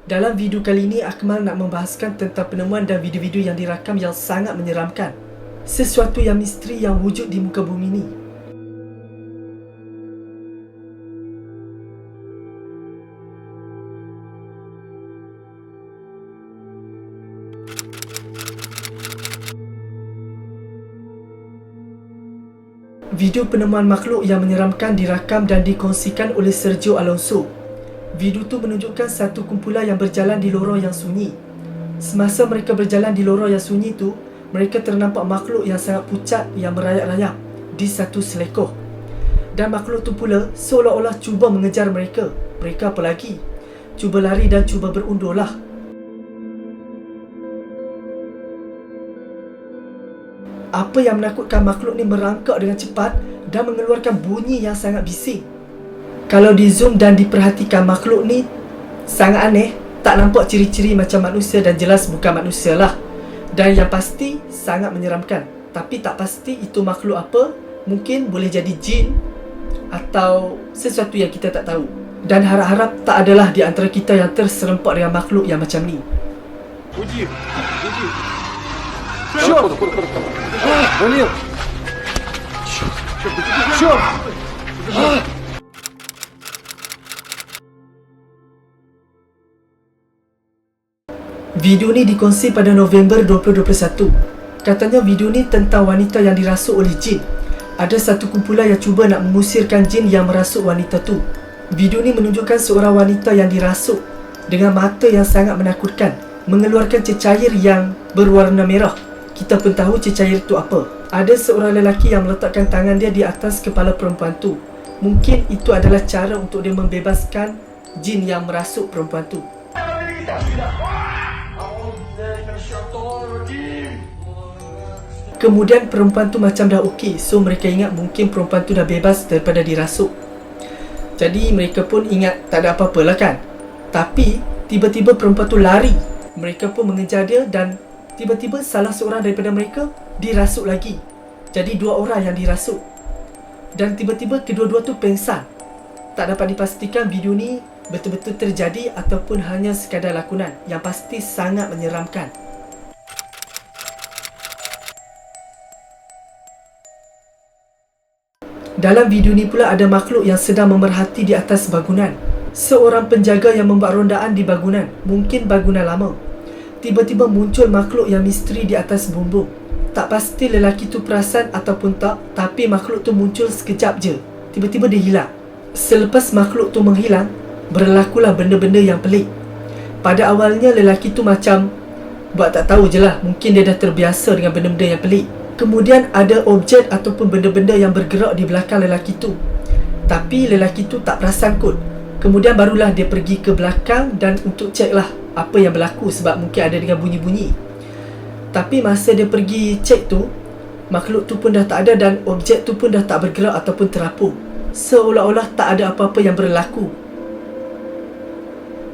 Dalam video kali ini, Akmal nak membahaskan tentang penemuan dan video-video yang dirakam yang sangat menyeramkan. Sesuatu yang misteri yang wujud di muka bumi ni. Video penemuan makhluk yang menyeramkan dirakam dan dikongsikan oleh Sergio Alonso. Video tu menunjukkan satu kumpulan yang berjalan di lorong yang sunyi. Semasa mereka berjalan di lorong yang sunyi tu, mereka ternampak makhluk yang sangat pucat yang merayap-rayap di satu selekoh. Dan makhluk tu pula seolah-olah cuba mengejar mereka. Mereka apa lagi? Cuba lari dan cuba berundurlah. Apa yang menakutkan, makhluk ni merangkak dengan cepat dan mengeluarkan bunyi yang sangat bising. Kalau di zoom dan diperhatikan, makhluk ni sangat aneh. Tak nampak ciri-ciri macam manusia dan jelas bukan manusia lah. Dan yang pasti sangat menyeramkan. Tapi tak pasti itu makhluk apa. Mungkin boleh jadi jin atau sesuatu yang kita tak tahu. Dan harap-harap tak adalah di antara kita yang terserempak dengan makhluk yang macam ni. Уйди! Уйди! Черт! Валер! Черт! Video ni dikongsi pada November 2021. Katanya video ni tentang wanita yang dirasuk oleh jin. Ada satu kumpulan yang cuba nak mengusirkan jin yang merasuk wanita tu. Video ni menunjukkan seorang wanita yang dirasuk dengan mata yang sangat menakutkan, mengeluarkan cecair yang berwarna merah. Kita pun tahu cecair tu apa. Ada seorang lelaki yang meletakkan tangan dia di atas kepala perempuan tu. Mungkin itu adalah cara untuk dia membebaskan jin yang merasuk perempuan tu. Kemudian perempuan tu macam dah okey. So mereka ingat mungkin perempuan tu dah bebas daripada dirasuk. Jadi mereka pun ingat tak ada apa-apa lah kan. Tapi tiba-tiba perempuan tu lari. Mereka pun mengejar dia dan tiba-tiba salah seorang daripada mereka dirasuk lagi. Jadi dua orang yang dirasuk. Dan tiba-tiba kedua-dua tu pengsan. Tak dapat dipastikan video ni betul-betul terjadi ataupun hanya sekadar lakonan. Yang pasti sangat menyeramkan. Dalam video ni pula ada makhluk yang sedang memerhati di atas bangunan. Seorang penjaga yang membuat rondaan di bangunan. Mungkin bangunan lama. Tiba-tiba muncul makhluk yang misteri di atas bumbung. Tak pasti lelaki tu perasan ataupun tak, tapi makhluk tu muncul sekejap je. Tiba-tiba dia hilang. Selepas makhluk tu menghilang, berlakulah benda-benda yang pelik. Pada awalnya lelaki tu macam buat tak tahu je lah. Mungkin dia dah terbiasa dengan benda-benda yang pelik. Kemudian ada objek ataupun benda-benda yang bergerak di belakang lelaki tu. Tapi lelaki tu tak perasan kot. Kemudian barulah dia pergi ke belakang dan untuk cek lah apa yang berlaku sebab mungkin ada dengan bunyi-bunyi. Tapi masa dia pergi cek tu, makhluk tu pun dah tak ada dan objek tu pun dah tak bergerak ataupun terapung. Seolah-olah tak ada apa-apa yang berlaku.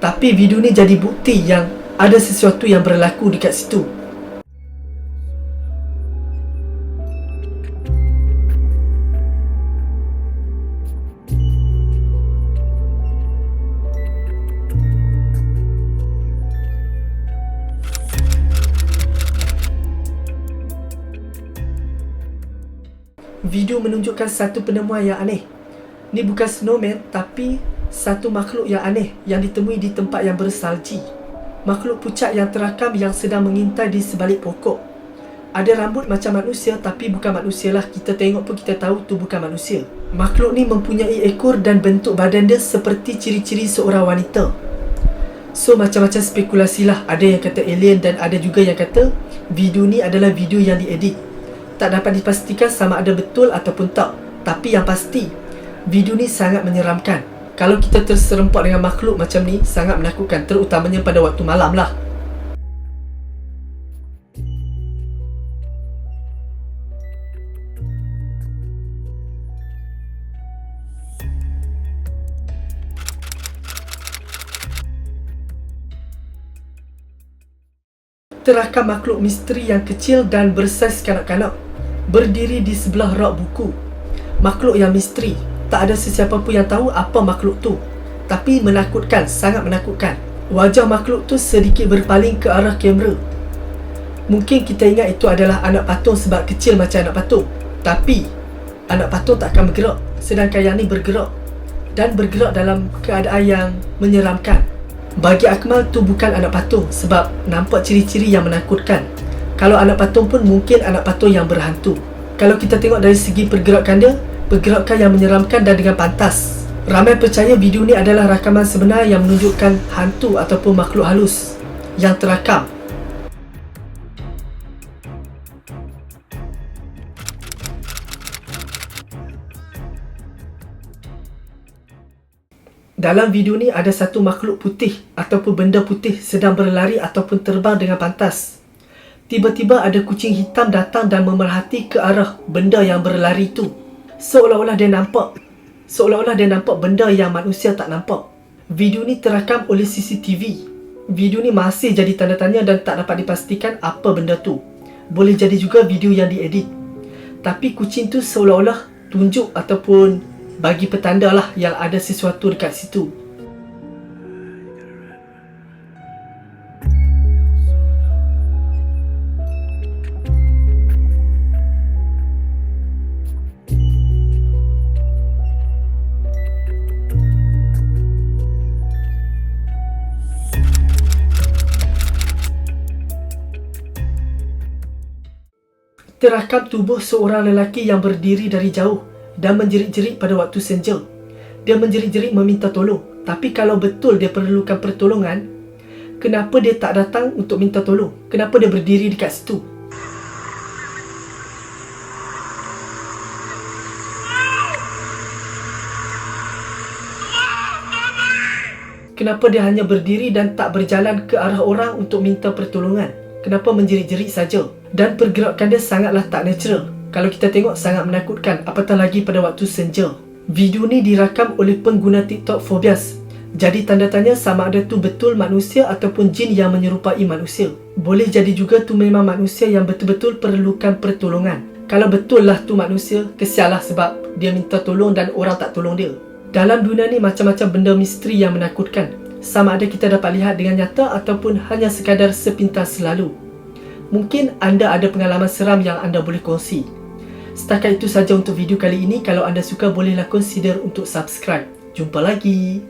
Tapi video ni jadi bukti yang ada sesuatu yang berlaku dekat situ. Video menunjukkan satu penemuan yang aneh. Ni bukan snowman tapi satu makhluk yang aneh yang ditemui di tempat yang bersalji. Makhluk pucat yang terakam yang sedang mengintai di sebalik pokok. Ada rambut macam manusia tapi bukan manusia lah. Kita tengok pun kita tahu tu bukan manusia. Makhluk ni mempunyai ekor dan bentuk badan dia seperti ciri-ciri seorang wanita. So macam-macam spekulasi lah. Ada yang kata alien dan ada juga yang kata video ni adalah video yang diedit. Tak dapat dipastikan sama ada betul ataupun tak. Tapi yang pasti, video ni sangat menyeramkan. Kalau kita terserempak dengan makhluk macam ni, sangat menakutkan. Terutamanya pada waktu malam lah. Terakam makhluk misteri yang kecil dan bersaiz kanak-kanak berdiri di sebelah rak buku. Makhluk yang misteri. Tak ada sesiapa pun yang tahu apa makhluk tu. Tapi menakutkan, sangat menakutkan. Wajah makhluk tu sedikit berpaling ke arah kamera. Mungkin kita ingat itu adalah anak patung sebab kecil macam anak patung. Tapi anak patung tak akan bergerak, sedangkan yang ni bergerak. Dan bergerak dalam keadaan yang menyeramkan. Bagi Akmal tu bukan anak patung sebab nampak ciri-ciri yang menakutkan. Kalau anak patung pun mungkin anak patung yang berhantu. Kalau kita tengok dari segi pergerakan dia, pergerakan yang menyeramkan dan dengan pantas. Ramai percaya video ni adalah rakaman sebenar yang menunjukkan hantu ataupun makhluk halus yang terakam. Dalam video ni ada satu makhluk putih ataupun benda putih sedang berlari ataupun terbang dengan pantas. Tiba-tiba ada kucing hitam datang dan memerhati ke arah benda yang berlari tu. Seolah-olah dia nampak benda yang manusia tak nampak. Video ni terakam oleh CCTV. Video ni masih jadi tanda tanya dan tak dapat dipastikan apa benda tu. Boleh jadi juga video yang diedit. Tapi kucing tu seolah-olah tunjuk ataupun bagi petanda lah yang ada sesuatu dekat situ. Terakam tubuh seorang lelaki yang berdiri dari jauh dan menjerit-jerit pada waktu senja. Dia menjerit-jerit meminta tolong. Tapi kalau betul dia perlukan pertolongan, kenapa dia tak datang untuk minta tolong? Kenapa dia berdiri dekat situ? Kenapa dia hanya berdiri dan tak berjalan ke arah orang untuk minta pertolongan? Kenapa menjerit-jerit saja? Dan pergerakan dia sangatlah tak natural. Kalau kita tengok sangat menakutkan, apatah lagi pada waktu senja. Video ni dirakam oleh pengguna TikTok Phobias. Jadi tanda tanya sama ada tu betul manusia ataupun jin yang menyerupai manusia. Boleh jadi juga tu memang manusia yang betul-betul perlukan pertolongan. Kalau betul lah tu manusia, kesialah sebab dia minta tolong dan orang tak tolong dia. Dalam dunia ni macam-macam benda misteri yang menakutkan. Sama ada kita dapat lihat dengan nyata ataupun hanya sekadar sepintas lalu. Mungkin anda ada pengalaman seram yang anda boleh kongsi. Setakat itu saja untuk video kali ini. Kalau anda suka, bolehlah consider untuk subscribe. Jumpa lagi.